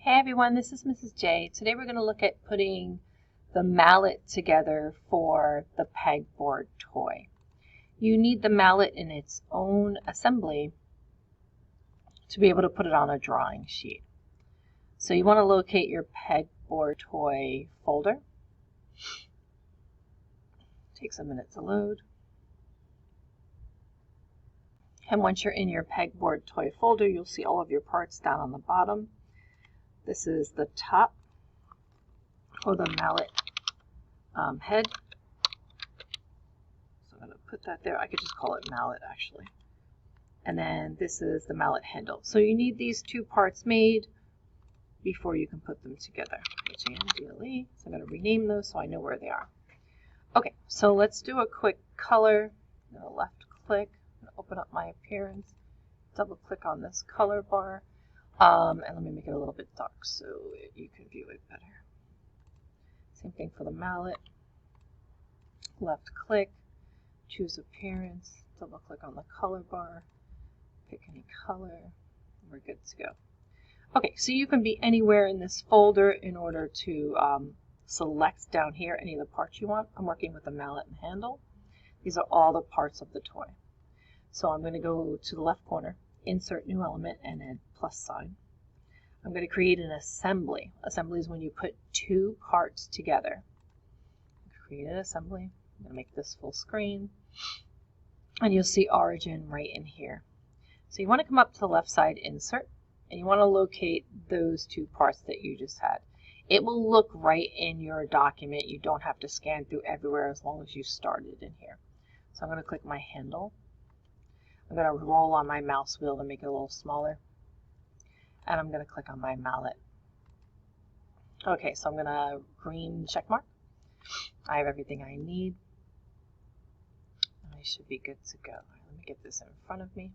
Hey everyone, this is Mrs. J. Today we're going to look at putting the mallet together for the pegboard toy. You need the mallet in its own assembly to be able to put it on a drawing sheet. So you want to locate your pegboard toy folder. Takes a minute to load. And once you're in your pegboard toy folder, you'll see all of your parts down on the bottom. This is the top or the mallet head. So I'm going to put that there. I could just call it mallet actually. And then this is the mallet handle. So you need these two parts made before you can put them together. H-A-N-D-L-E. So I'm going to rename those so I know where they are. Okay, so let's do a quick color. I'm going to left click and open up my appearance. Double click on this color bar. And let me make it a little bit dark so you can view it better. Same thing for the mallet. Left click, choose appearance, double click on the color bar, pick any color, and we're good to go. Okay, so you can be anywhere in this folder in order to select down here any of the parts you want. I'm working with the mallet and handle. These are all the parts of the toy. So I'm going to go to the left corner, insert new element, and add plus sign. I'm going to create an assembly. Assembly is when you put two parts together. Create an assembly. I'm going to make this full screen. And you'll see origin right in here. So you want to come up to the left side, insert, and you want to locate those two parts that you just had. It will look right in your document. You don't have to scan through everywhere as long as you started in here. So I'm going to click my handle. I'm going to roll on my mouse wheel to make it a little smaller. And I'm going to click on my mallet. Okay, so I'm going to green check mark. I have everything I need. I should be good to go. Let me get this in front of me.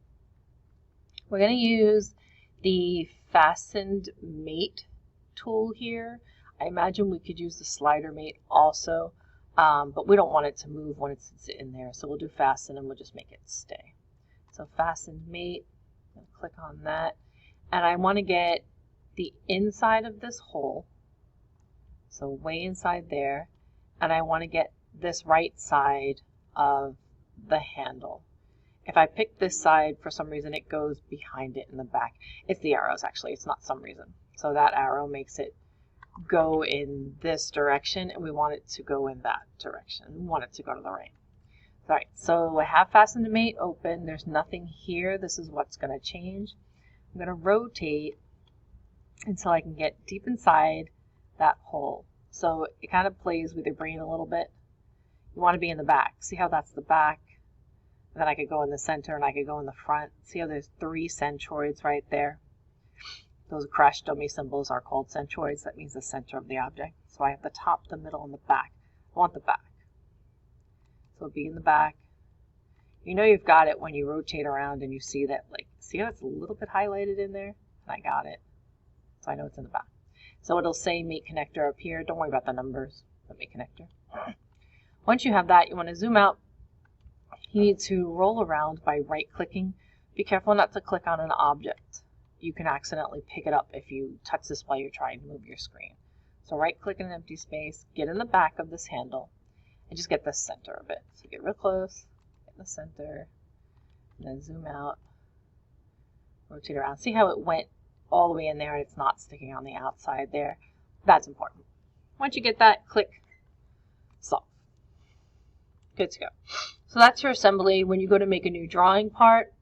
We're going to use the fastened mate tool here. I imagine we could use the slider mate also, but we don't want it to move when it's in there. So we'll do fasten and we'll just make it stay. So fastened mate, I'm going to click on that. And I want to get the inside of this hole, so way inside there, and I want to get this right side of the handle. If I pick this side, for some reason it goes behind it in the back. It's the arrows actually, it's not some reason. So that arrow makes it go in this direction, and we want it to go in that direction. We want it to go to the right. All right, so I have fastened the mate open. There's nothing here. This is what's going to change. I'm going to rotate until I can get deep inside that hole. So it kind of plays with your brain a little bit. You want to be in the back. See how that's the back? And then I could go in the center and I could go in the front. See how there's 3 centroids right there? Those crash dummy symbols are called centroids. That means the center of the object. So I have the top, the middle, and the back. I want the back. So it'll be in the back. You know you've got it when you rotate around and you see that, like, see how it's a little bit highlighted in there? And I got it. So I know it's in the back. So it'll say mate connector up here. Don't worry about the numbers, but mate connector. Once you have that, you want to zoom out. You need to roll around by right-clicking. Be careful not to click on an object. You can accidentally pick it up if you touch this while you're trying to move your screen. So right-click in an empty space, get in the back of this handle, and just get the center of it. So get real close, get in the center, and then zoom out, rotate around. See how it went all the way in there and it's not sticking on the outside there? That's important. Once you get that, click solve. Good to go. So that's your assembly. When you go to make a new drawing part,